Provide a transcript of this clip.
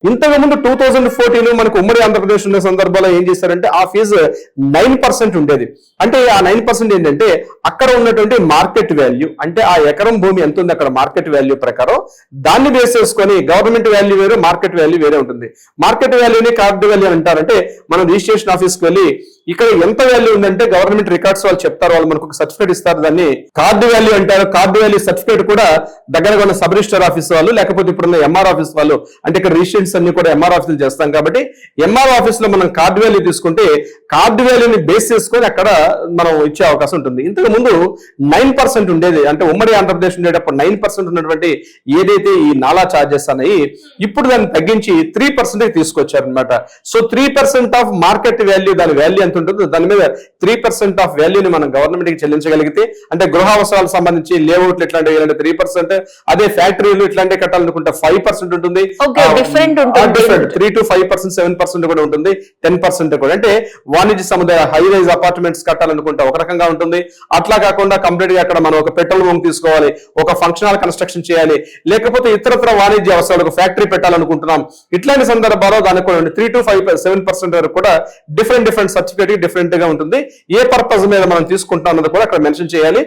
ఇంతకు ముందు 2014 మనకు ఉమ్మడి ఆంధ్రప్రదేశ్ ఉన్న సందర్భంలో ఏం చేశారంటే ఆ ఫీజు 9% ఉండేది. అంటే ఆ 9% ఏంటంటే అక్కడ ఉన్నటువంటి మార్కెట్ వాల్యూ, అంటే ఆ ఎకరం భూమి ఎంత ఉంది అక్కడ మార్కెట్ వాల్యూ ప్రకారం దాన్ని బేస్ చేసుకొని గవర్నమెంట్ వాల్యూ వేరే, మార్కెట్ వాల్యూ వేరే ఉంటుంది. మార్కెట్ వాల్యూని కార్డు వాల్యూ అంటారంటే మనం రిజిస్ట్రేషన్ ఆఫీస్కి వెళ్ళి ఇక్కడ ఎంత వాల్యూ ఉందంటే గవర్నమెంట్ రికార్డ్స్ వాళ్ళు చెప్తారు, వాళ్ళు మనకు సర్టిఫికేట్ ఇస్తారు, దాన్ని కార్డు వాల్యూ అంటారు. కార్డు వాల్యూ సర్టిఫికేట్ కూడా దగ్గరగా ఉన్న సబ్ రిజిస్టర్ ఆఫీస్ వాళ్ళు లేకపోతే ఇప్పుడున్న ఎంఆర్ ఆఫీస్ వాళ్ళు, అంటే ఇక్కడ రిజిస్ట్రేషన్స్ అన్ని కూడా ఎంఆర్ ఆఫీసులు చేస్తాం కాబట్టి ఎంఆర్ ఆఫీస్ లో మనం కార్డు వాల్యూ తీసుకుంటే కార్డు వాల్యూని బేస్ చేసుకొని అక్కడ మనం ఇచ్చే అవకాశం ఉంటుంది. ఇంతకు ముందు 9% ఉండేది, అంటే ఉమ్మడి ఆంధ్రప్రదేశ్ ఉండేటప్పుడు 9% ఉన్నటువంటి ఏదైతే ఈ నాలా ఛార్జెస్ అనేవి ఇప్పుడు దాన్ని తగ్గించి 3% తీసుకొచ్చారు అనమాట. సో 3% ఆఫ్ మార్కెట్ వాల్యూ, దాని వాల్యూ ఎంత ఉంటుందో దాని మీద 3% ఆఫ్ వాల్యూని మనం గవర్నమెంట్ కి చెల్లించగలిగితే, అంటే గృహ అవసరాలకు సంబంధించి లేఅవుట్లు ఇట్లాంటివి 3%, అదే ఫ్యాక్టరీలు ఇట్లాంటివి కట్టాలనుకుంటే 5% ఉంటుంది. డిఫరెంట్ 3 to 5%, 7% కూడా ఉంటుంది, 10% కూడా. అంటే వాణిజ్య సముదాయ హై రైజ్ అపార్ట్మెంట్స్ కట్టాలనుకుంటే ఒక రకంగా ఉంటుంది. అట్లా కాకుండా కంప్లీట్ గా అక్కడ మనం ఒక పెట్రోల్ బంక్ తీసుకోవాలి, ఒక ఫంక్షన్ హాల్ కన్స్ట్రక్షన్ చేయాలి, లేకపోతే ఇతరత్ర వాణిజ్య అవసరాలకు ఫ్యాక్టరీ పెట్టాలనుకుంటున్నాం, ఇట్లాంటి సందర్భాల్లో దానికి కూడా 3 to 5, 7% వరకు కూడా డిఫరెంట్ సర్టిఫికేట్ డిఫరెంట్ గా ఉంటుంది. ఏ పర్పస్ మీద మనం తీసుకుంటాం అన్నది కూడా అక్కడ మెన్షన్ చేయాలి.